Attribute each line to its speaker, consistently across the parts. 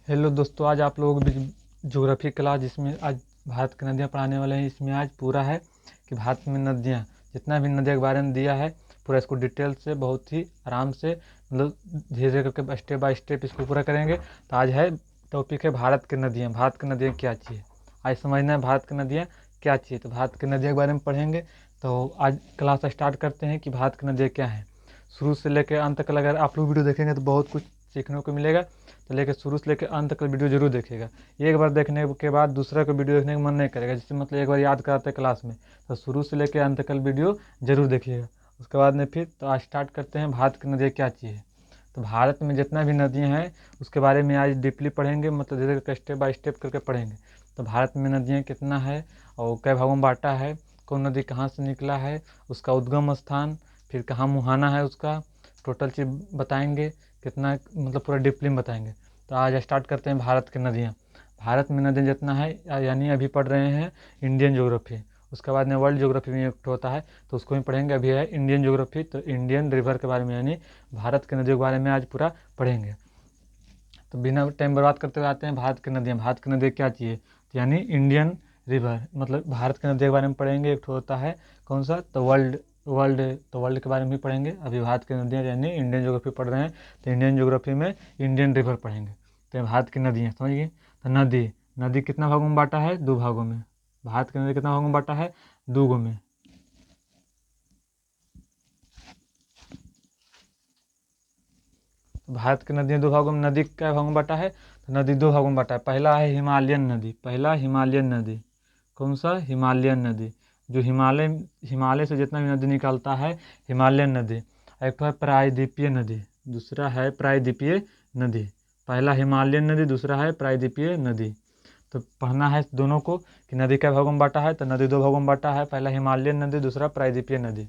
Speaker 1: Hello दोस्तों, आज आप लोगों को ज्योग्राफी क्लास जिसमें आज भारत की नदियाँ पढ़ाने वाले हैं। इसमें आज पूरा है कि भारत में नदियाँ, जितना भी नदियों के बारे में दिया है पूरा इसको डिटेल से बहुत ही आराम से मतलब धीरे धीरे करके स्टेप बाय स्टेप इसको पूरा करेंगे। तो आज है टॉपिक है भारत की नदियाँ। भारत की नदियाँ क्या चाहिए, आज समझना है भारत की नदियाँ क्या चाहिए। तो भारत की नदियों के बारे में पढ़ेंगे। तो आज क्लास स्टार्ट करते हैं कि भारत की नदियाँ क्या हैं। शुरू से लेकर अंत तक अगर आप लोग वीडियो देखेंगे तो बहुत कुछ सीखने को मिलेगा। तो लेकर शुरू से लेकर अंत तक वीडियो जरूर देखिएगा। एक बार देखने के बाद दूसरा को वीडियो देखने का मन नहीं करेगा, जिससे मतलब एक बार याद कराते हैं क्लास में। तो शुरू से लेकर अंत तक वीडियो जरूर देखिएगा। उसके बाद में फिर तो आज स्टार्ट करते हैं भारत की नदियाँ क्या चाहिए। तो भारत में जितना भी नदियाँ हैं उसके बारे में आज डीपली पढ़ेंगे, मतलब धीरे धीरे स्टेप बाय स्टेप करके पढ़ेंगे। तो भारत में नदियाँ कितना है और कई भागों में बांटा है, कौन नदी कहाँ से निकला है, उसका उद्गम स्थान, फिर कहाँ मुहाना है, उसका टोटल चीज़ बताएंगे। कितना मतलब पूरा डीपली में बताएंगे। तो आज स्टार्ट करते हैं भारत की नदियाँ। भारत में नदियाँ जितना है, यानी अभी पढ़ रहे हैं इंडियन ज्योग्राफी। उसके बाद में वर्ल्ड ज्योग्राफी में एक होता है तो उसको भी पढ़ेंगे। अभी है इंडियन ज्योग्राफी, तो इंडियन रिवर के बारे में यानी भारत की नदियों के बारे में आज पूरा पढ़ेंगे। तो बिना टाइम बर्बाद करते हुए आते हैं भारत की नदियाँ। भारत की नदियाँ क्या चाहिए, तो यानी इंडियन रिवर, मतलब भारत की नदियों के बारे में पढ़ेंगे। एक होता है कौन सा, तो वर्ल्ड वर्ल्ड तो वर्ल्ड के बारे में भी पढ़ेंगे। अभी भारत की नदियाँ यानी इंडियन ज्योग्राफी पढ़ रहे हैं तो इंडियन ज्योग्राफी में इंडियन रिवर पढ़ेंगे। तो भारत की नदियाँ समझिए। तो नदी नदी कितना भागों में बांटा है, दो भागों में। भारत की नदी कितना भागों में बांटा है, दो गो में। भारत की नदियाँ दो भागों में, नदी क्या भागों में बांटा है, तो नदी दो भागों में बांटा है। पहला है हिमालयन नदी, पहला हिमालयन नदी। कौन सा, हिमालयन नदी, जो हिमालय से जितना भी नदी निकलता है हिमालयन नदी। एक तो है प्रायद्वीपीय नदी, दूसरा है प्रायद्वीपीय नदी। पहला हिमालयन नदी, दूसरा है प्रायद्वीपीय नदी। तो पढ़ना है दोनों को कि नदी क्या भागों में बांटा है, तो नदी दो भागों में बांटा है। पहला हिमालयन नदी, दूसरा प्रायद्वीपीय नदी।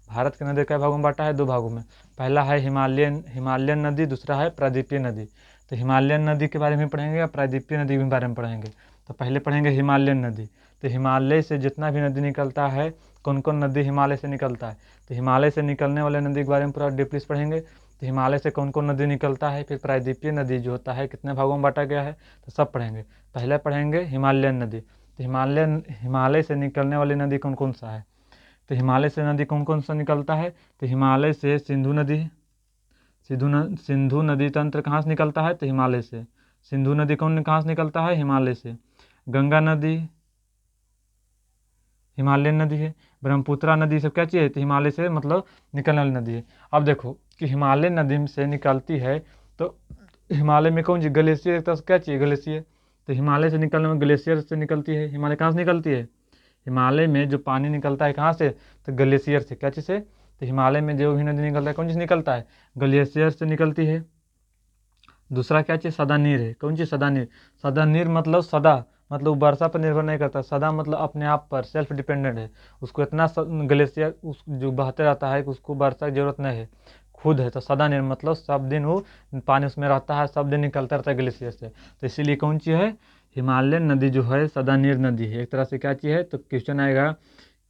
Speaker 1: भारत की नदी कई भागों में बांटा है, दो भागों में। पहला है हिमालयन नदी, दूसरा है प्रायद्वीपीय नदी। तो हिमालयन नदी के बारे में पढ़ेंगे या प्रायद्वीपीय नदी के बारे में पढ़ेंगे। तो पहले पढ़ेंगे हिमालयन नदी। तो हिमालय से जितना भी नदी निकलता है, कौन कौन नदी हिमालय से निकलता है, तो हिमालय से निकलने वाले नदी के बारे में पूरा डीपली पढ़ेंगे। तो हिमालय से कौन कौन नदी निकलता है, फिर प्रायद्वीपीय नदी जो होता है कितने भागों में बांटा गया है, तो सब पढ़ेंगे। पहले पढ़ेंगे हिमालयन नदी। तो हिमालय से निकलने वाली नदी कौन कौन सा है, तो हिमालय से नदी कौन कौन सा निकलता है, तो हिमालय से सिंधु नदी। सिंधु नदी तंत्र कहाँ से निकलता है, तो हिमालय से। सिंधु नदी कहाँ से निकलता है, हिमालय से। गंगा नदी हिमालयन नदी है। ब्रह्मपुत्रा नदी सब क्या चाहिए, तो हिमालय से मतलब निकलने वाली नदी है। अब देखो कि हिमालय नदी से निकलती है तो हिमालय में कौन सी ग्लेशियर, एक तरह से क्या चाहिए, ग्लेशियर। तो हिमालय से निकलने में ग्लेशियर से निकलती है। हिमालय कहाँ से निकलती है, हिमालय में जो पानी निकलता है कहाँ से, तो ग्लेशियर से। क्या चीज़ से, तो हिमालय में जो भी नदी निकलता है कौन चीज़ निकलता है, ग्लेशियर से निकलती है। दूसरा क्या चीज़, सदा नीर है। कौन चीज़, सदा नीर। सदा नीर मतलब सदा, मतलब वर्षा पर निर्भर नहीं करता। सदा मतलब अपने आप पर सेल्फ डिपेंडेंट है। उसको इतना ग्लेशियर उस जो बहते रहता है कि उसको वर्षा की जरूरत नहीं है, खुद है। तो सदा नीर मतलब सब दिन वो पानी उसमें रहता है, सब दिन निकलता रहता है ग्लेशियर से। तो इसीलिए कौन चीज़ है, हिमालयन नदी जो है सदा नीर नदी है। एक तरह से क्या चीज़ है, तो क्वेश्चन आएगा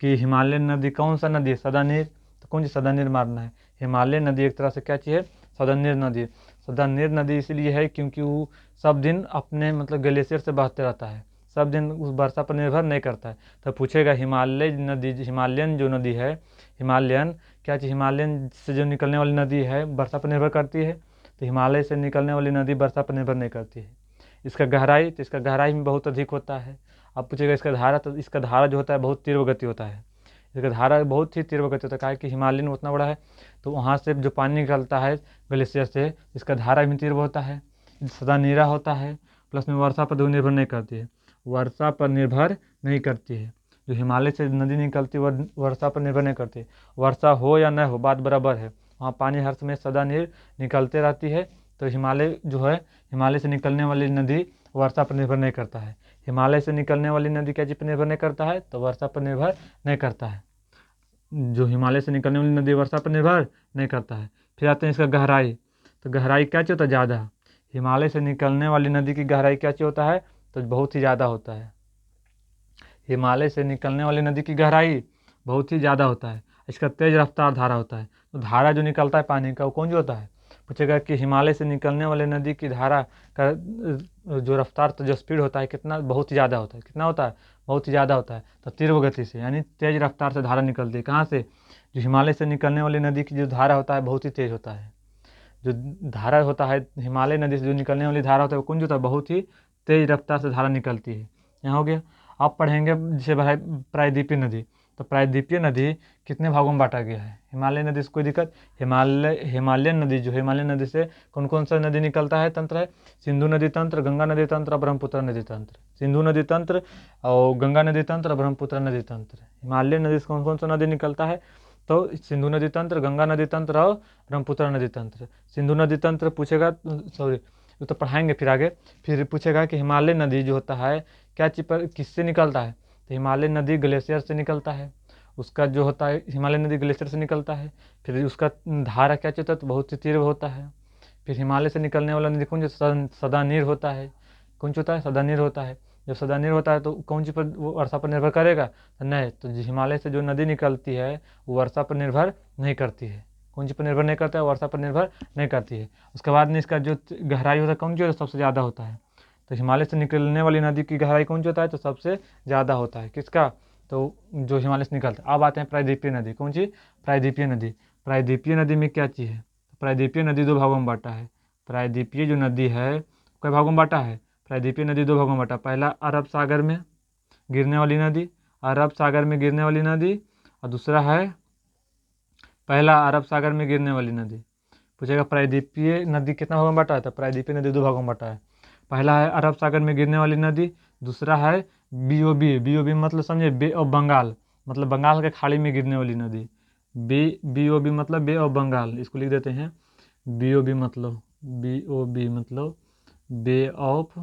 Speaker 1: कि हिमालयन नदी कौन सा नदी है, सदा नीर। तो कौन सी, सदा नीर मारना है। हिमालयन नदी एक तरह से क्या चीज़ है, सदा नीर नदी। सदानीर नदी इसलिए है क्योंकि वो सब दिन अपने मतलब ग्लेशियर से बहते रहता है, सब दिन उस वर्षा पर निर्भर नहीं करता है। तो पूछेगा हिमालय नदी, हिमालयन जो नदी है, हिमालयन क्या चीज़, हिमालयन से जो निकलने वाली नदी है वर्षा पर निर्भर करती है। तो हिमालय से निकलने वाली नदी वर्षा पर निर्भर नहीं करती है। इसका गहराई, तो इसका गहराई में बहुत अधिक होता है। अब पूछेगा इसका धारा, तो इसका धारा जो होता है बहुत तीव्र गति होता है। इसका धारा बहुत ही तीव्र गति होता है, कि हिमालयन उतना बड़ा है तो वहाँ से जो पानी निकलता है ग्लेशियर से, इसका धारा भी तीव्र होता है, सदा नीरा होता है। प्लस में वर्षा पर निर्भर नहीं करती है, वर्षा पर निर्भर नहीं करती है। जो हिमालय से नदी निकलती है वह वर्षा पर निर्भर नहीं करती। वर्षा हो या न हो बात बराबर है, वहाँ पानी हर समय सदा नीर निकलते रहती है। तो हिमालय जो है, हिमालय से निकलने वाली नदी वर्षा पर निर्भर नहीं करता है। हिमालय से निकलने वाली नदी क्या चीज़ पर निर्भर नहीं करता है, तो वर्षा पर निर्भर नहीं करता है। जो हिमालय से निकलने वाली नदी वर्षा पर निर्भर नहीं करता है। फिर आते हैं इसका गहराई। तो गहराई क्या चाहिए होता है, ज़्यादा। हिमालय से निकलने वाली नदी की गहराई क्या चाहिए होता है, तो बहुत ही ज़्यादा होता है। हिमालय से निकलने वाली नदी की गहराई बहुत ही ज़्यादा होता है। इसका तेज रफ्तार धारा होता है। तो धारा जो निकलता है पानी का वो कौन जो होता है, पूछेगा कि हिमालय से निकलने वाले नदी की धारा का जो रफ्तार, तो जो स्पीड होता है कितना, बहुत ही ज़्यादा होता है। कितना होता है? बहुत ही ज़्यादा होता है। तो तीव्र गति से, यानी तेज रफ्तार से धारा निकलती है। कहाँ से? जो हिमालय से निकलने वाली नदी की जो धारा होता है बहुत ही तेज होता है। जो धारा होता है हिमालय नदी से जो निकलने वाली धारा होता है वो कौन होता है? बहुत ही तेज रफ्तार से धारा निकलती है। यहाँ हो गया। अब पढ़ेंगे जैसे भाई प्रायद्वीपीय नदी। तो प्रायद्वीपीय नदी कितने भागों में बांटा गया है? हिमालय नदी से कोई दिक्कत? हिमालयन नदी, जो हिमालय नदी से कौन कौन सा नदी निकलता है, तंत्र है? सिंधु नदी तंत्र, गंगा नदी तंत्र, ब्रह्मपुत्र नदी तंत्र। सिंधु नदी तंत्र और गंगा नदी तंत्र, ब्रह्मपुत्र नदी तंत्र। हिमालय नदी से कौन कौन सा नदी निकलता है? तो सिंधु नदी तंत्र, गंगा नदी तंत्र और ब्रह्मपुत्र नदी तंत्र। सिंधु नदी तंत्र पूछेगा, सॉरी वो तो पढ़ाएंगे फिर आगे। फिर पूछेगा कि हिमालय नदी जो होता है क्या चीज पर, किससे निकलता है? तो हिमालय नदी ग्लेशियर से निकलता है। उसका जो होता है हिमालय नदी ग्लेशियर से निकलता है। फिर उसका धारा क्या होता है? तो बहुत ही तीव्र होता है। फिर हिमालय से निकलने वाला नदी कौन? जो सदानीर होता है। कौन सा होता है? सदानीर होता है। जब सदानीर होता है तो कौन सी पर, वो वर्षा पर निर्भर करेगा? तो नहीं। तो हिमालय से जो नदी निकलती है वो वर्षा पर निर्भर नहीं करती है। कौन सी पर निर्भर नहीं करता है? वर्षा पर निर्भर नहीं करती है। उसके बाद में इसका जो गहराई होता है कौन सी सबसे ज़्यादा होता है? तो हिमालय से निकलने वाली नदी की गहराई कौन सी होता है? तो सबसे ज़्यादा होता है। किसका? तो जो हिमालय से निकलता है। अब आते हैं प्रायद्वीपीय नदी। कौन सी? प्रायद्वीपीय नदी। प्रायद्वीपीय नदी में क्या चीज़ है? प्रायद्वीपीय नदी दो भागों में बांटा है। प्रायद्वीपीय जो नदी है कई भागों में बांटा है? प्रायद्वीपीय नदी दो भागों में बांटा। पहला अरब सागर में गिरने वाली नदी, अरब सागर में गिरने वाली नदी, और दूसरा है पहला अरब सागर में गिरने वाली नदी। पूछेगा प्रायद्वीपीय नदी कितना भागों में बांटा है? तो प्रायद्वीपीय नदी दो भागों में बांटा है। पहला है अरब सागर में गिरने वाली नदी, दूसरा है बीओबी। बीओबी मतलब समझे, बे ऑफ बंगाल, मतलब बंगाल के खाड़ी में गिरने वाली नदी। बीओबी मतलब बे ऑफ बंगाल, इसको लिख देते हैं। बीओबी मतलब बे ऑफ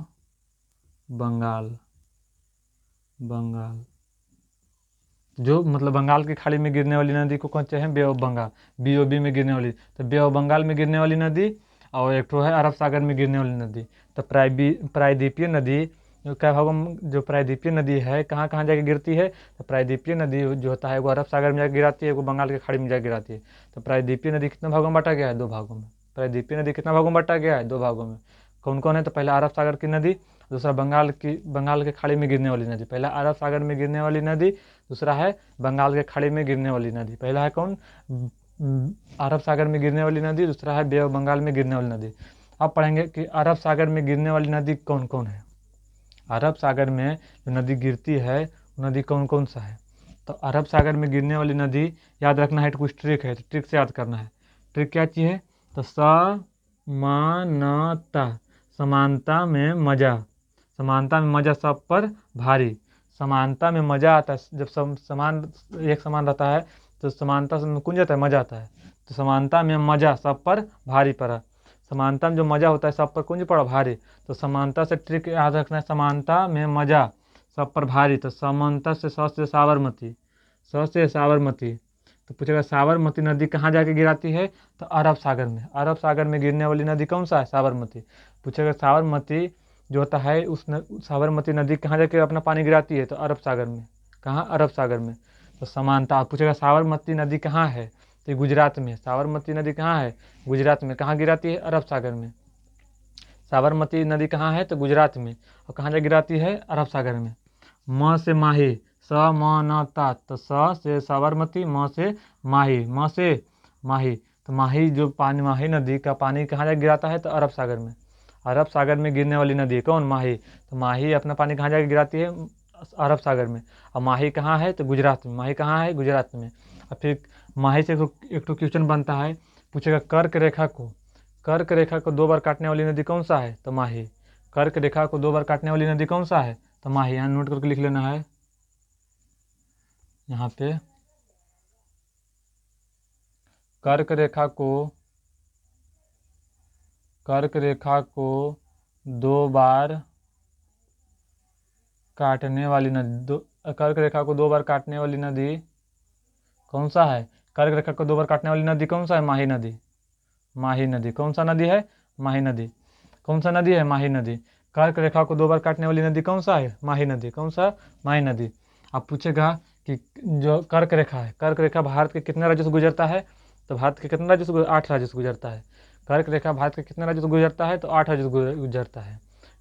Speaker 1: बंगाल। बंगाल जो मतलब बंगाल की खाड़ी में गिरने वाली नदी को कहते हैं बे ऑफ बंगाल। बीओबी में गिरने वाली, तो बे ऑफ बंगाल में गिरने वाली नदी, और एक तो है अरब सागर में गिरने वाली नदी। तो प्रायद्वीपीय नदी क्या भागों में, जो प्रायद्वीपीय नदी है कहाँ कहाँ जाके गिरती है? तो प्रायद्वीपीय नदी जो होता है वो अरब सागर में जाकर गिराती है, वो बंगाल की खाड़ी में जाकर गिराती है। तो प्रायद्वीपीय नदी कितने भागों में बांटा गया है? दो भागों में। प्रायद्वीपीय नदी कितना भागों में बांटा गया है? दो भागों में। कौन कौन है? तो पहला अरब सागर की नदी, दूसरा बंगाल के खाड़ी में गिरने वाली नदी। पहला अरब सागर में गिरने वाली नदी, दूसरा है बंगाल के खाड़ी में गिरने वाली नदी। पहला है कौन? अरब सागर में गिरने वाली नदी, दूसरा है बे ऑफ बंगाल में गिरने वाली नदी। अब पढ़ेंगे कि अरब सागर में गिरने वाली नदी कौन कौन है। अरब सागर में जो नदी गिरती है वो नदी कौन कौन सा है? तो अरब सागर में गिरने वाली नदी याद रखना है, कुछ ट्रिक है, तो ट्रिक से याद करना है। ट्रिक क्या चीज़ है? तो समानता, समानता में मजा, समानता में मजा, सब पर भारी। समानता में मजा आता है जब समान एक समान रहता है, तो समानता में कौन जाता है? मजा आता है। तो समानता में मजा सब पर भारी पड़ा। समानता में जो मजा होता है सब पर कौन पड़ा? भारी। तो समानता से ट्रिक याद रखना है, समानता में मजा सब पर भारी। तो समानता से स से साबरमती, स से साबरमती। तो पूछेगा साबरमती नदी कहाँ जाके गिराती है? तो अरब सागर में। अरब सागर में गिरने वाली नदी कौन सा है? साबरमती। पूछेगा साबरमती जो होता है साबरमती नदी कहाँ जाके अपना पानी गिराती है? तो अरब सागर में। कहाँ? अरब सागर में। तो समानता। पूछेगा साबरमती नदी कहाँ है? तो गुजरात में। साबरमती नदी कहाँ है? गुजरात में। कहाँ गिराती है? अरब सागर में। साबरमती नदी कहाँ है? तो गुजरात में। और कहाँ जाके गिराती है? अरब सागर में। म से माही, स म न ता, तो स से साबरमती, म से माही, म से माही। तो माही जो पानी, माही नदी का पानी कहाँ जाके गिराता है? तो अरब सागर में। अरब सागर में गिरने वाली नदी है कौन? माही। तो माही अपना पानी कहाँ जाके गिराती है? अरब सागर में। और माही कहाँ है? तो गुजरात में। माही कहाँ है? गुजरात में। और फिर माही से एक तो क्वेश्चन बनता है, पूछेगा कर्क रेखा को दो बार काटने वाली नदी कौन सा है? तो माही। कर्क रेखा को दो बार काटने वाली नदी कौन सा है? तो माही। यहाँ नोट करके लिख लेना है, यहाँ पे कर्क रेखा को दो बार काटने वाली नदी, कर्क रेखा को दो बार काटने वाली नदी कौन सा है? कर्क रेखा को दो बार काटने वाली नदी कौन सा है? माही नदी। माही नदी। कौन सा नदी है? माही नदी। कौन सा नदी है? माही नदी। कर्क रेखा को दो बार काटने वाली नदी कौन सा है? माही नदी। कौन सा? माही नदी। अब पूछेगा कि जो कर्क रेखा है, कर्क रेखा भारत के कितने राज्यों से गुजरता है? तो भारत के कितने राज्यों से? 8 राज्यों से गुजरता है। कर्क रेखा भारत के कितने राज्यों से गुजरता है? तो 8 राज्यों से गुजरता है।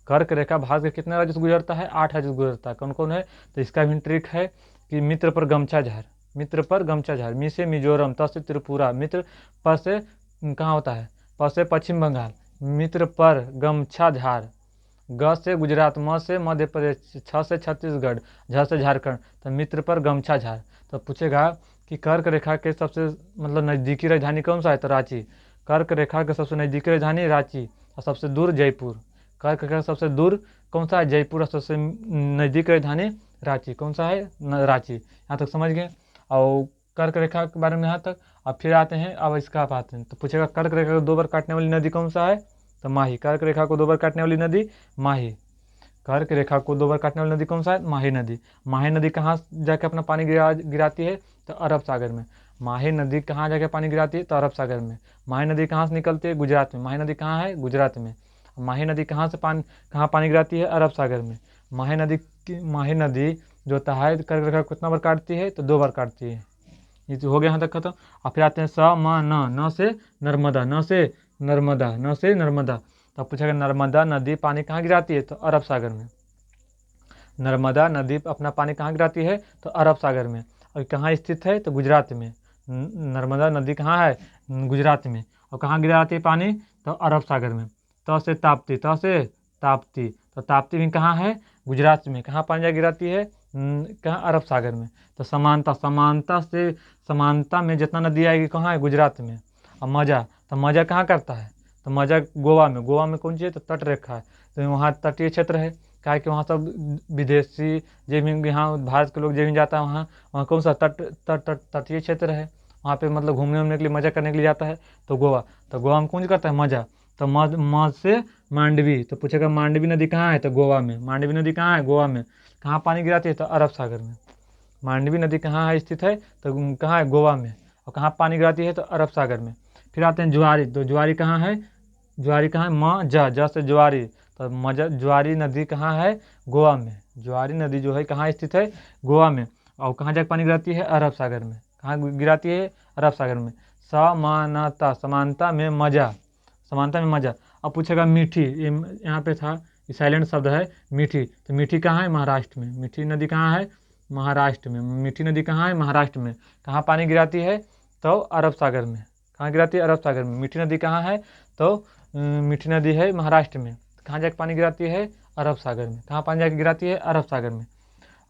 Speaker 1: कर्क रेखा भारत के कितने राज्यों से गुजरता है? 8 राज्यों से गुजरता है। कौन कौन है? तो इसका भी ट्रिक है कि मित्र पर गमछा झार, मित्र पर गमछा झार, मी से मिजोरम, त से त्रिपुरा, मित्र पर से कहाँ होता है? प से पश्चिम बंगाल, मित्र पर गमछा झार, ग से गुजरात, म से मध्य प्रदेश, छ से छत्तीसगढ़, झ से झारखंड, तो मित्र पर गमछा झार। तो पूछेगा कि कर्क रेखा के सबसे मतलब नज़दीकी राजधानी कौन सा है? तो रांची। कर्क रेखा के सबसे नज़दीकी राजधानी रांची और सबसे दूर जयपुर। कर्क रेखा सबसे दूर कौन सा है? जयपुर और सबसे नज़दीकी राजधानी रांची। कौन सा है? रांची। यहाँ तक समझ गए। और कर्क रेखा के बारे में यहाँ तक। अब फिर आते हैं, अब इसका आप आते हैं तो पूछेगा कर्क रेखा को 2 बार काटने वाली नदी कौन सा है? तो माही। कर्क रेखा को 2 बार काटने वाली नदी माही। कर्क रेखा को 2 बार काटने वाली नदी कौन सा है? माही नदी। माही नदी कहाँ जाके अपना पानी गिराती है? तो अरब सागर में। माही नदी कहाँ जाके पानी गिराती है? तो अरब सागर में। माही नदी कहाँ से निकलती है? गुजरात में। माही नदी कहाँ है? गुजरात में। माही नदी कहाँ पानी गिराती है? अरब सागर में। माही नदी जो होता है कर्क रेखा को कितना बार काटती है? तो 2 बार काटती है। ये तो हो गया यहाँ तक खत्म। और फिर आते हैं स म न से नर्मदा, न से नर्मदा, न से नर्मदा। तो पूछेगा नर्मदा नदी पानी कहाँ गिराती है? तो अरब सागर में। नर्मदा नदी अपना पानी कहाँ गिराती है? तो अरब सागर में। और कहाँ स्थित है? तो गुजरात में। नर्मदा नदी कहाँ है? गुजरात में। और कहाँ गिराती है पानी? तो अरब सागर में। त से ताप्ती, त से ताप्ती, तो ताप्ती भी कहाँ है? गुजरात में। कहाँ पानी जा गिराती है? कहाँ? अरब सागर में। तो समानता में जितना नदी आएगी कहाँ है? गुजरात में। और मजा, तो मजा कहाँ करता है? तो मजा गोवा में। गोवा में कौन सी है? तो तट रेखा है, तो वहाँ तटीय क्षेत्र है। क्या है कि वहाँ सब विदेशी जो भी यहाँ भारत के लोग जो भी जाता है वहाँ वहाँ कौन सा तटीय क्षेत्र है, वहाँ पे मतलब घूमने उमने के लिए, मजा करने के लिए जाता है। तो गोवा। तो गोवा में कौन करता है? मजा। तो मज से मांडवी। तो पूछेगा मांडवी नदी कहाँ है? तो गोवा में। मांडवी नदी कहाँ है? गोवा में। कहाँ पानी गिराती है? तो अरब सागर में। मांडवी नदी कहाँ है स्थित है? तो कहाँ है? गोवा में। और कहाँ पानी गिराती है? तो अरब सागर में। फिर आते हैं ज्वारी। तो ज्वारी कहाँ है? ज्वारी कहाँ है? ज से ज्वारी। तो ज्वारी नदी कहाँ है? गोवा में। ज्वारी नदी जो है कहाँ स्थित है? गोवा में। और कहाँ जाकर पानी गिराती है? अरब सागर में। कहाँ गिराती है? अरब सागर में। समानता, समानता में मजा, समानता में मजा। अब पूछेगा मीठी, यहाँ पे था साइलेंट शब्द है मीठी। तो मीठी कहाँ है? महाराष्ट्र में। मीठी नदी कहाँ है? महाराष्ट्र में। मीठी नदी कहाँ है? महाराष्ट्र में। कहाँ पानी गिराती है? तो अरब सागर में। कहाँ गिराती है? अरब सागर में। मीठी नदी कहाँ है? तो मीठी नदी है महाराष्ट्र में। कहाँ जाके पानी गिराती है? अरब सागर में। कहाँ पानी जाके गिराती है? अरब सागर में।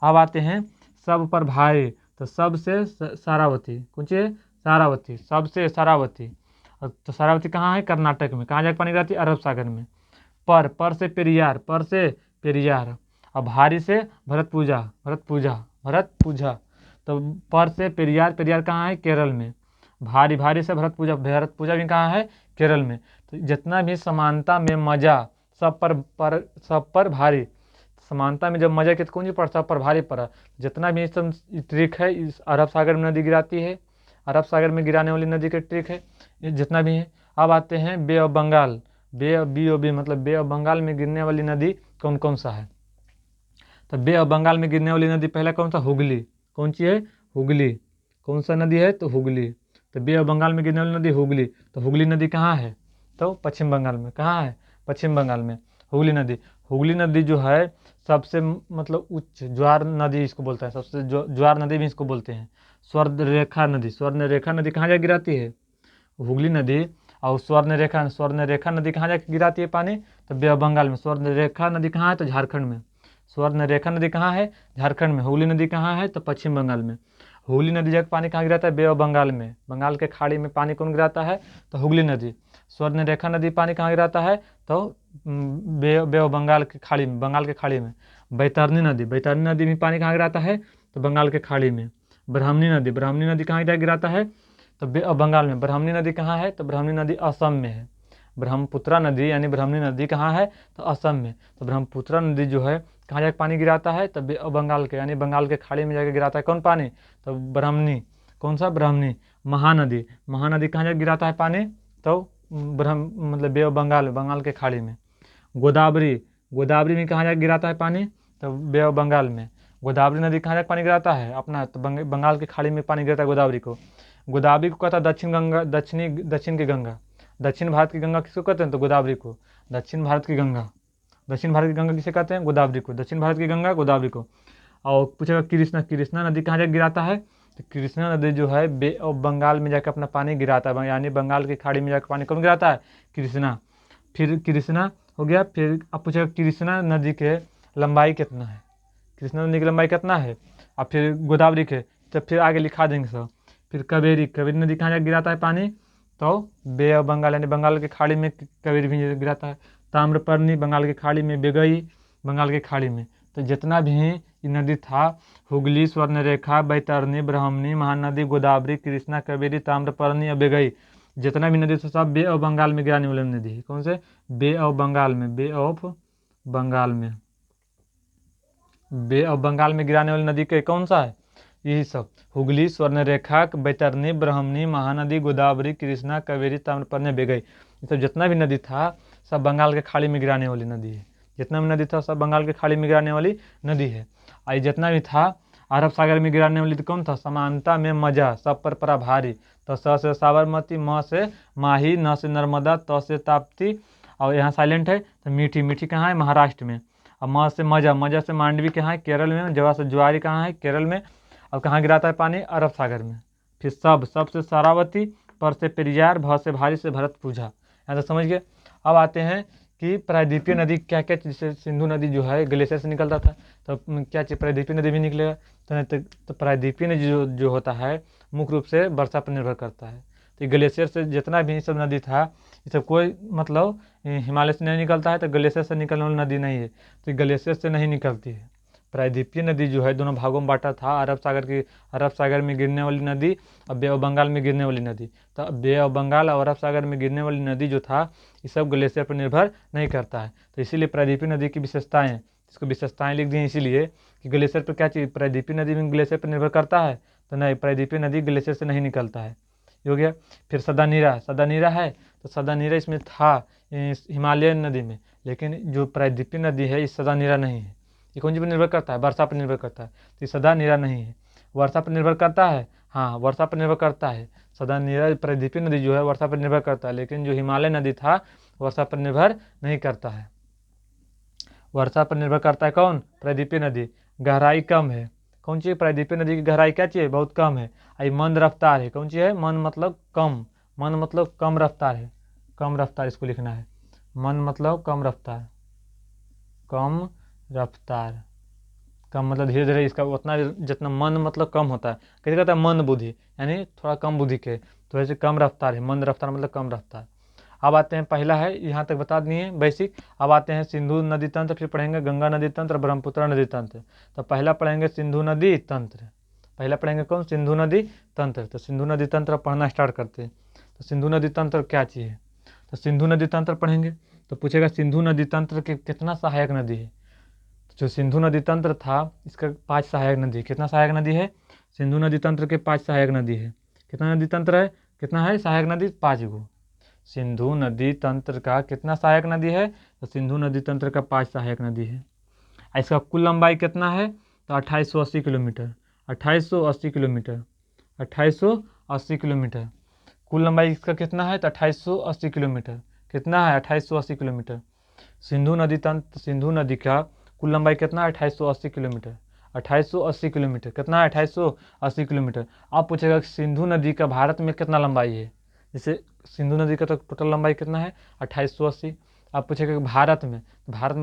Speaker 1: अब आते हैं सब पर भारी। तो सबसे सारावती, कुछ सारावती, सबसे सारावती। तो सारावती कहाँ है? कर्नाटक में। कहाँ जाके पानी गिराती है? अरब सागर में। पर से पेरियार, पर से पेरियार। और भारी से भरत पूजा, भरत पूजा, भरत पूजा। तो पर से पेरियार, पेरियार कहाँ है? केरल में। भारी से भरत पूजा, भरत पूजा भी कहाँ है? केरल में। तो जितना भी समानता में मजा, सब पर भारी। समानता में जब मजा के तो कौन सी पड़? सब पर भारी पड़ा। जितना भी सब ट्रिक है इस अरब सागर में नदी गिराती है, अरब सागर में गिराने वाली नदी के ट्रिक है ये जितना भी है। अब आते हैं बे ऑफ बंगाल। बी मतलब बे ऑफ बंगाल में गिरने वाली नदी कौन कौन सा है? तो बे ऑफ बंगाल में गिरने वाली नदी पहला कौन सा? हुगली। कौन सी है? हुगली। कौन सा नदी है? तो हुगली। तो बे ऑफ बंगाल में गिरने वाली नदी हुगली। तो हुगली नदी कहाँ है? तो पश्चिम बंगाल में। कहाँ है? पश्चिम बंगाल में हुगली नदी। हुगली नदी जो है सबसे मतलब उच्च ज्वार नदी इसको बोलता है, सबसे ज्वार नदी भी इसको बोलते हैं। स्वर्ण रेखा नदी, स्वर्ण रेखा नदी कहाँ जाके गिराती है? हुगली नदी। और स्वर्ण रेखा नदी कहाँ जाके गिराती है पानी? तो बे ऑफ बंगाल में। स्वर्ण रेखा नदी कहाँ है? तो झारखंड में। स्वर्ण रेखा नदी कहाँ है? झारखंड में। हुगली नदी कहाँ है? तो पश्चिम बंगाल में। हुगली नदी जाकर पानी कहाँ गिराता है? बे ऑफ बंगाल में। बंगाल के खाड़ी में पानी कौन गिराता है? तो हुगली नदी। स्वर्ण रेखा नदी पानी कहाँ गिराता है? तो बे ऑफ बंगाल के खाड़ी में, बंगाल के खाड़ी में। बैतरनी नदी, बैतरनी नदी में पानी कहाँ गिराता है? तो बंगाल के खाड़ी में। ब्राह्मणी नदी, ब्राह्मणी नदी कहाँ जाकर गिराता है? तो बे ऑफ बंगाल में। ब्राह्मणी नदी कहाँ है? तो ब्राह्मणी नदी असम में है। ब्रह्मपुत्रा नदी यानी ब्राह्मणी नदी कहाँ है? तो असम में। तो ब्रह्मपुत्रा नदी जो है कहाँ जाकर पानी गिराता है? तो बे ऑफ बंगाल के यानी बंगाल के खाड़ी में जाकर गिराता है कौन पानी? तो ब्राह्मणी। कौन सा? ब्राह्मणी। महानदी, महानदी कहाँ जाकर गिराता है पानी? तो मतलब बे ऑफ बंगाल, बंगाल के खाड़ी में। गोदावरी, गोदावरी में कहाँ जाकर गिराता है पानी? तो बे ऑफ बंगाल में। गोदावरी नदी कहाँ जाकर पानी गिराता है? अपना तो बंगाल की खाड़ी में पानी गिरता है गोदावरी को। गोदावरी को कहता है दक्षिण गंगा, दक्षिण की गंगा। दक्षिण भारत की गंगा किसको कहते हैं? तो गोदावरी को। दक्षिण भारत की गंगा किसे कहते हैं? गोदावरी को। दक्षिण भारत की गंगा गोदावरी को। और पूछेगा कृष्णा नदी कहाँ जाकर गिराता है? तो कृष्णा नदी जो है बे ऑफ बंगाल में जाकर अपना पानी गिराता है, यानी बंगाल की खाड़ी में जाकर पानी कौन गिराता है? कृष्णा। फिर कृष्णा हो गया। फिर अब पूछेगा कृष्णा नदी के लंबाई कितना है? कृष्णा नदी की लंबाई कितना है? और फिर गोदावरी के, तो फिर आगे लिखा देंगे सब। फिर कावेरी नदी कहाँ जाकर गिराता है पानी? तो बे ऑफ बंगाल यानी बंगाल की खाड़ी में कावेरी भी गिराता है। ताम्रपर्णी बंगाल की खाड़ी में, बेगई बंगाल की खाड़ी में। तो जितना भी ये नदी था, हुगली, स्वर्णरेखा, बैतरणी, ब्राह्मणी, महानदी, गोदावरी, कृष्णा, कावेरी, ताम्रपर्णी और बेगई, जितना भी नदी था सब बे ऑफ बंगाल में गिराने वाली नदी है। कौन से? बे ऑफ बंगाल में। बे ऑफ बंगाल में गिराने वाली नदी के कौन सा है? यही सब, हुगली, स्वर्णरेखा, बैतरणी, ब्राह्मणी, महानदी, गोदावरी, कृष्णा, कावेरी, ताम्रपर्णी, बेगई, ये सब जितना भी नदी था सब बंगाल के खाड़ी में गिराने वाली नदी है। जितना भी नदी था सब बंगाल के खाड़ी में गिराने वाली नदी है। और जितना भी था अरब सागर में गिराने वाली तो कौन था? समानता में मजा, सब पर परा भारी। तो स से साबरमती, म से माही, न से नर्मदा, त से ताप्ती, और यहाँ साइलेंट है। तो मीठी कहाँ है? महाराष्ट्र में। और म से मजा से मांडवी कहाँ है? केरल में। जवा से ज्वारी कहाँ है? केरल में। और कहाँ गिराता है पानी? अरब सागर में। फिर सब से शरावती, पर से पेरियार, भ से भारी से भरत पूजा। यहाँ तक समझ गए। अब आते हैं कि प्रायद्वीपीय नदी क्या क्या, जैसे सिंधु नदी जो है ग्लेशियर से निकलता था, तो क्या चीज़ प्रायद्वीपीय नदी भी निकलेगा? तो प्रायद्वीपीय नदी जो होता है मुख्य रूप से वर्षा पर निर्भर करता है। तो ग्लेशियर से जितना भी सब नदी था, ये सब कोई मतलब हिमालय से नहीं निकलता है, तो ग्लेशियर से निकलने वाली नदी नहीं है, तो ग्लेशियर से नहीं निकलती है। प्रायद्वीपीय नदी जो है दोनों भागों में बांटा था, अरब सागर में गिरने वाली नदी और बे ऑफ बंगाल में गिरने वाली नदी। तो बे ऑफ बंगाल और अरब सागर में गिरने वाली नदी जो था, ये सब ग्लेशियर पर निर्भर नहीं करता है। तो इसीलिए प्रायद्वीपीय नदी की विशेषताएं, इसको विशेषताएं लिख दी इसीलिए कि ग्लेशियर पर क्या चीज़, प्रायद्वीपीय नदी में ग्लेशियर पर निर्भर करता है? तो नहीं, प्रायद्वीपीय नदी ग्लेशियर से नहीं निकलता है। ये हो गया। फिर सदानीरा है, तो सदानीरा इसमें था हिमालयन नदी में, लेकिन जो प्रायद्वीपीय नदी है ये सदानीरा नहीं है। ये कौन सी पर निर्भर करता है? वर्षा पर निर्भर करता है। तो ये सदानीरा नहीं है। वर्षा पर निर्भर करता है? हाँ, वर्षा पर निर्भर करता है। सदानीरा प्रायद्वीपीय नदी जो है वर्षा पर निर्भर करता है, लेकिन जो हिमालय नदी था वर्षा पर निर्भर नहीं करता है। वर्षा पर निर्भर करता है कौन? प्रायद्वीपीय नदी। गहराई कम है। कौन सी? प्रायद्वीपीय नदी की गहराई क्या चाहिए? बहुत कम है। आई मंद रफ्तार है। कौन सी है? मन मतलब कम। मन मतलब कम रफ्तार है। कम रफ्तार इसको लिखना है। मन मतलब कम रफ्तार। कम रफ्तार, कम मतलब धीरे धीरे, इसका उतना जितना मन मतलब कम होता है। कैसे कहता है? मंद बुद्धि, यानी थोड़ा कम बुद्धि के, तो ऐसे कम रफ्तार है। मंद रफ्तार मतलब कम रफ्तार। अब आते हैं, पहला है यहाँ तक बता दिए बेसिक। अब आते हैं सिंधु नदी तंत्र, फिर पढ़ेंगे गंगा नदी तंत्र, ब्रह्मपुत्र नदी तंत्र। तो पहला पढ़ेंगे सिंधु नदी तंत्र। पहला पढ़ेंगे कौन? सिंधु नदी तंत्र। तो सिंधु नदी तंत्र पढ़ना स्टार्ट करते हैं। तो सिंधु नदी तंत्र क्या चीज़ है? तो सिंधु नदी तंत्र पढ़ेंगे तो पूछेगा सिंधु नदी तंत्र के कितना सहायक नदी है? जो सिंधु नदी तंत्र था इसका 5 सहायक नदी। कितना सहायक नदी है? सिंधु नदी तंत्र के 5 सहायक नदी है। कितना नदी तंत्र है? कितना है सहायक नदी? 5 गो। सिंधु नदी तंत्र का कितना सहायक नदी है? तो सिंधु नदी तंत्र का 5 सहायक नदी है। इसका कुल लंबाई कितना है? तो 2880 किलोमीटर। 2880 किलोमीटर। 2880 किलोमीटर कुल लंबाई इसका कितना है? तो 2880 किलोमीटर। कितना है? 2880 किलोमीटर। सिंधु नदी का कुल लंबाई कितना है? 2880 किलोमीटर। 2880 किलोमीटर। कितना है? 2880 किलोमीटर। अब पूछेगा कि सिंधु नदी का भारत में कितना लंबाई है? जैसे सिंधु नदी का तो टोटल लंबाई कितना है? 2880। अब पूछेगा कि भारत में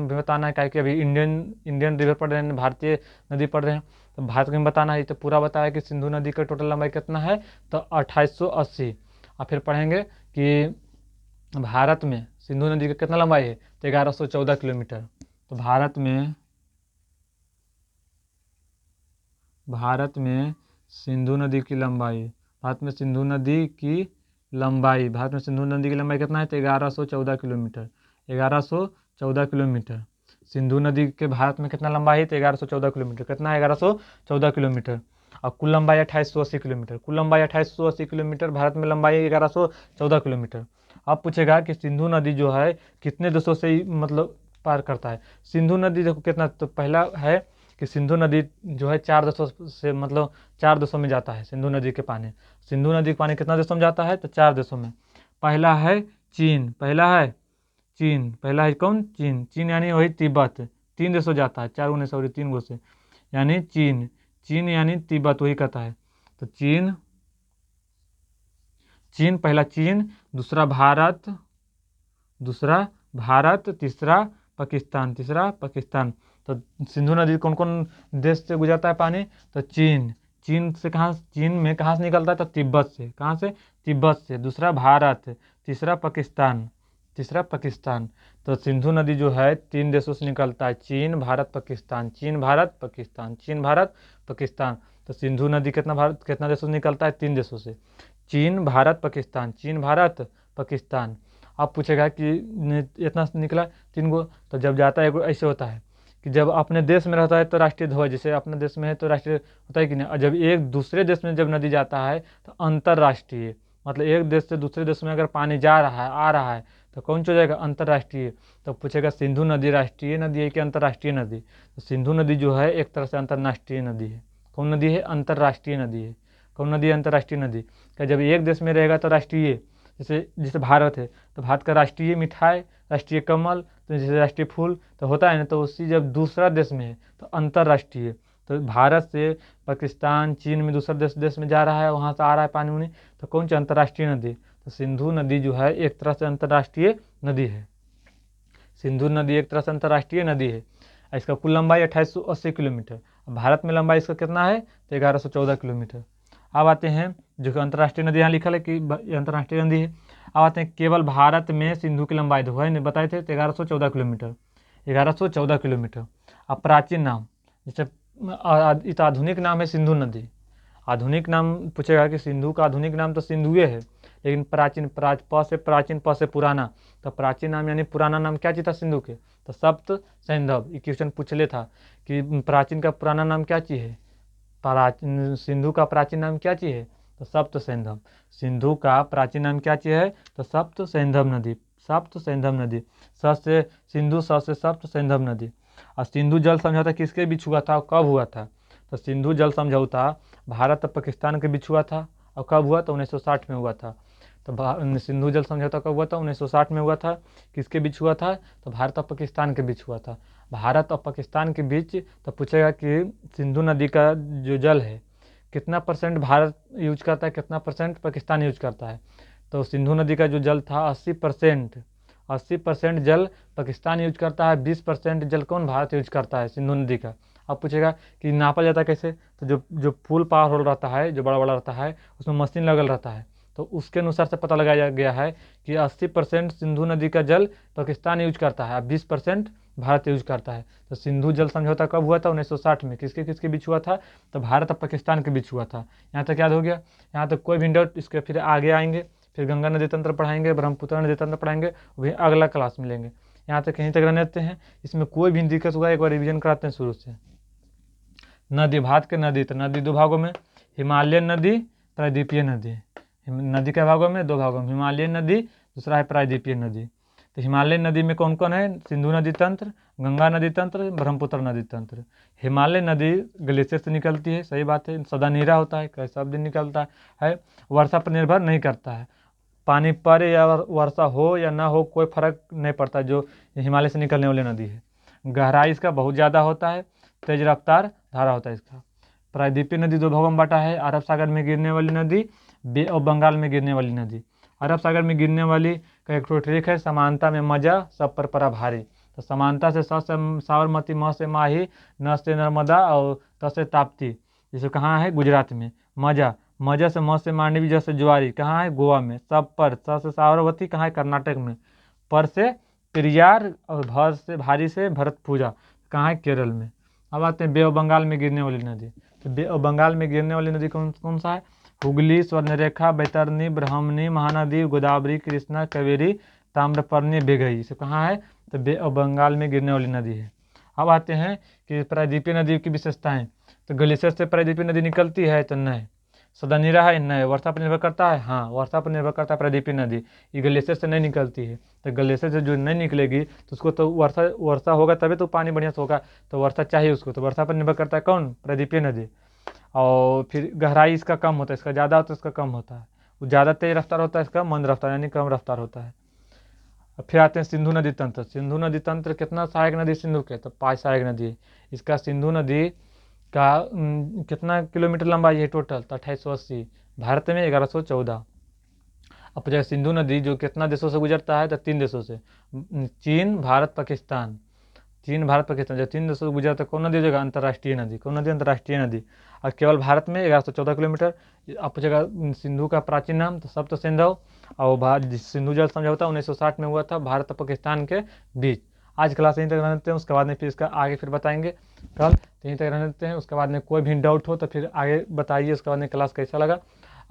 Speaker 1: भी बताना है, क्या कि अभी इंडियन रिवर पढ़ रहे हैं, भारतीय नदी पढ़ रहे हैं, तो भारत में बताना है। तो पूरा बताया कि सिंधु नदी का टोटल लंबाई कितना है? तो 2880। और फिर पढ़ेंगे कि भारत में सिंधु नदी का कितना लंबाई है? तो 1114 किलोमीटर। तो भारत में सिंधु नदी की लंबाई, भारत में सिंधु नदी की लंबाई कितना है? तो 1114 किलोमीटर। 1114 किलोमीटर। सिंधु नदी के भारत में कितना लंबाई है? तो 1114 किलोमीटर। कितना है? 1114 किलोमीटर। और कुल लंबाई 2880 किलोमीटर। कुल लंबाई 2880 किलोमीटर, भारत में लंबाई 1114 किलोमीटर। अब पूछेगा कि सिंधु नदी जो है कितने देशों से मतलब पार करता है? सिंधु नदी देखो कितना, तो पहला है कि सिंधु नदी जो है 4 देशों से, मतलब 4 देशों में जाता है सिंधु नदी के पानी। सिंधु नदी के पानी कितना देशों में जाता है? तो 4 देशों में। पहला है चीन पहला है, चीन पहला है कौन? चीन। चीन यानी वही तिब्बत, 3 देशों जाता है, 4 गुने सॉरी 3 गो से, यानी चीन। चीन यानी तिब्बत वही कहता है। तो चीन, चीन पहला चीन, दूसरा भारत, तीसरा पाकिस्तान, तो सिंधु नदी कौन कौन देश से गुजरता है पानी? तो चीन, चीन से कहाँ, चीन में कहाँ से निकलता है? तो तिब्बत से। कहाँ से? तिब्बत से। दूसरा भारत, तीसरा पाकिस्तान, तो सिंधु नदी जो है 3 देशों से निकलता है, चीन भारत पाकिस्तान, तो सिंधु नदी कितना देशों से निकलता है? 3 देशों से, चीन भारत पाकिस्तान। अब पूछेगा कि इतना निकला 3 गो, तो जब जाता है ऐसे होता है कि जब अपने देश में रहता है तो राष्ट्रीय ध्वज, जैसे अपने देश में है तो राष्ट्रीय होता है कि नहीं, और जब एक दूसरे देश में जब नदी जाता है तो अंतर्राष्ट्रीय, मतलब एक देश से दूसरे देश में अगर पानी जा रहा है, आ रहा है, तो कौन सा हो जाएगा? अंतर्राष्ट्रीय। तो पूछेगा सिंधु नदी राष्ट्रीय नदी है कि अंतर्राष्ट्रीय नदी? तो सिंधु नदी जो है एक तरह से अंतर्राष्ट्रीय नदी है। कौन नदी है? अंतर्राष्ट्रीय नदी है। कौन नदी है? अंतर्राष्ट्रीय नदी। क्या जब एक देश में रहेगा तो राष्ट्रीय, जैसे भारत है तो भारत का राष्ट्रीय मिठाई, राष्ट्रीय कमल, तो जैसे राष्ट्रीय फूल तो होता है ना, तो उसी जब दूसरा देश में है तो अंतर्राष्ट्रीय। तो भारत से पाकिस्तान, चीन में दूसरा देश में जा रहा है, वहाँ से आ रहा है पानी उनी, तो कौन सी अंतर्राष्ट्रीय नदी? तो सिंधु नदी जो है एक तरह से अंतर्राष्ट्रीय नदी है। सिंधु नदी एक तरह से अंतर्राष्ट्रीय नदी है। इसका कुल लंबाई 2880 किलोमीटर। भारत में लंबाई इसका कितना है? तो 1114 किलोमीटर। अब आते हैं जो कि अंतर्राष्ट्रीय नदी, यहाँ लिखा है कि अंतर्राष्ट्रीय नदी है। अब आते हैं केवल भारत में सिंधु की लंबाई देखो है, बताए थे, तो 1114 किलोमीटर, 1114 किलोमीटर। अब प्राचीन नाम, जैसे इस आधुनिक नाम है सिंधु नदी। आधुनिक नाम पूछेगा कि सिंधु का आधुनिक नाम तो सिंधुए है, लेकिन प्राचीन, प्राचीन प से पुराना, तो प्राचीन नाम यानी पुराना नाम क्या चीज़ था सिंधु के? तो सप्त सैंधव। ये क्वेश्चन पूछ ले था कि प्राचीन का पुराना नाम क्या चीज़ है? प्राचीन सिंधु का प्राचीन नाम क्या चीज़ है? तो सप्त सैंधव। सिंधु का प्राचीन नाम क्या चीज़ है? तो सप्त सैंधव नदी, नदी। स से सिंधु, स से सप्त सैंधव नदी। और सिंधु जल समझौता किसके बीच हुआ था और कब हुआ था? तो सिंधु जल समझौता भारत और पाकिस्तान के बीच हुआ था, और कब हुआ? तो 1960 में हुआ था। तो सिंधु जल समझौता कब हुआ था? 1960 में हुआ था। किसके बीच हुआ था? तो भारत और पाकिस्तान के बीच हुआ था। भारत और पाकिस्तान के बीच। तो पूछेगा कि सिंधु नदी का जो जल है कितना % भारत यूज करता है, कितना % पाकिस्तान यूज करता है? तो सिंधु नदी का जो जल था 80% जल पाकिस्तान यूज करता है, 20% जल कौन? भारत यूज करता है सिंधु नदी का। अब पूछेगा कि नापा जाता है कैसे? तो जो फुल पावर होल रहता है, जो बड़ा बड़ा रहता है, उसमें मशीन लगल रहता है, तो उसके अनुसार से पता लगाया गया है कि 80% सिंधु नदी का जल पाकिस्तान यूज करता है, 20% भारत यूज करता है। तो सिंधु जल समझौता कब हुआ था? 1960 में। किसके किसके बीच हुआ था? तो भारत और पाकिस्तान के बीच हुआ था। यहाँ तक याद हो गया? यहाँ तक कोई भी डाउट? इसके फिर आगे आएंगे, फिर गंगा नदी तंत्र पढ़ाएंगे, ब्रह्मपुत्र नदी तंत्र पढ़ाएंगे, वो भी अगला क्लास में लेंगे। यहाँ तक कहीं तक रहने देते हैं। इसमें कोई भी दिक्कत होगा एक बार रिविजन कराते हैं शुरू से। नदी, भारत के नदी, तो नदी 2 भागों में, हिमालयन नदी, प्रायद्वीपीय नदी। नदी के भागों में 2 भागों में, हिमालयन नदी, दूसरा है प्रायद्वीपीय नदी। तो हिमालयन नदी में कौन कौन है? सिंधु नदी तंत्र, गंगा नदी तंत्र, ब्रह्मपुत्र नदी तंत्र। हिमालय नदी ग्लेशियर से निकलती है, सही बात है, सदा नीरा होता है, कैसा दिन निकलता है, वर्षा पर निर्भर नहीं करता है। पानी पड़े या वर्षा हो या ना हो कोई फर्क नहीं पड़ता, जो हिमालय से निकलने वाली नदी है। गहराई इसका बहुत ज़्यादा होता है, तेज रफ्तार धारा होता है इसका। प्रायद्वीपीय नदी 2 भागों में बांटा है, अरब सागर में गिरने वाली नदी, बे और बंगाल में गिरने वाली नदी। अरब सागर में गिरने वाली का एक ट्रिक है, समानता में मजा, सब पर परा भारी। तो समानता से स से साबरमती, म से माही, न से नर्मदा और त से ताप्ती। जैसे कहाँ है? गुजरात में। मजा से म से मांडवी, जैसे ज्वारी कहाँ है? गोवा में। सब पर, स से साबरमती कहाँ है? कर्नाटक में। पर से पेरियार और भर से भारी से भरतपुजा कहाँ है? केरल में। अब आते हैं बे ऑफ बंगाल में गिरने वाली नदी। तो बे ऑफ बंगाल में गिरने वाली नदी कौन कौन सा है? हुगली, स्वर्णरेखा, बैतरनी, ब्रह्मणी, महानदी, गोदावरी, कृष्णा, कावेरी, ताम्रपर्णी, बेगई। इसे कहाँ है? तो बे ऑफ बंगाल में गिरने वाली नदी है। अब आते हैं कि प्रायद्वीपीय नदी की विशेषताएं। तो ग्लेशियर से प्रायद्वीपीय नदी निकलती है तो नहीं, सदा नीरा है नहीं, वर्षा पर निर्भर करता है, हाँ वर्षा पर निर्भर करता है प्रायद्वीपीय नदी। ये ग्लेशियर से नहीं निकलती है, तो ग्लेशियर से जो नहीं निकलेगी तो उसको तो वर्षा होगा तभी तो पानी बढ़िया से होगा, तो वर्षा चाहिए उसको, तो वर्षा पर निर्भर करता है कौन? प्रायद्वीपीय नदी। और फिर गहराई इसका कम होता है, इसका ज़्यादा होता है, इसका कम होता है। वो ज़्यादा तेज रफ्तार होता है, इसका मंद रफ्तार यानी कम रफ्तार होता है। अब फिर आते हैं सिंधु नदी तंत्र। सिंधु नदी तंत्र कितना सहायक नदी सिंधु के, तो 5 सहायक नदी है। इसका सिंधु नदी का कितना किलोमीटर लंबाई है टोटल, तो 2880। भारत में 1114। अब पूछेगा सिंधु नदी जो कितना देशों से गुजरता है, तो 3 देशों से, चीन, भारत, पाकिस्तान। चीन, भारत, पाकिस्तान, जब 3 देशों से गुजरता है, कौन नदी हो जाएगा, अंतर्राष्ट्रीय नदी। कौन नदी, अंतर्राष्ट्रीय नदी। और केवल भारत में 1114 किलोमीटर। अब पूछेगा सिंधु का प्राचीन नाम, तो सप्त सिंधु। और सिंधु जल समझौता 1960 में हुआ था भारत और पाकिस्तान के बीच। आज क्लास यहीं तक रहने देते हैं, उसके बाद में फिर इसका आगे फिर बताएंगे कल, तो यहीं तक रहने देते हैं। उसके बाद में कोई भी डाउट हो तो फिर आगे बताइए। उसके बाद में क्लास कैसा लगा,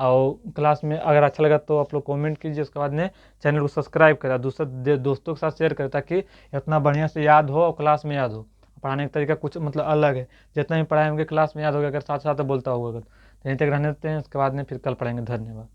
Speaker 1: और क्लास में अगर अच्छा लगा तो आप लोग कमेंट कीजिए। उसके बाद में चैनल को सब्सक्राइब करें, दूसरे दोस्तों के साथ शेयर करें, ताकि इतना बढ़िया से याद हो और क्लास में याद हो। पढ़ाने का तरीका कुछ मतलब अलग है, जितना भी पढ़ाए होंगे क्लास में याद होगा, अगर साथ साथ बोलता होगा अगर। तो यहीं तक रहने देते हैं, उसके बाद में फिर कल पढ़ेंगे। धन्यवाद।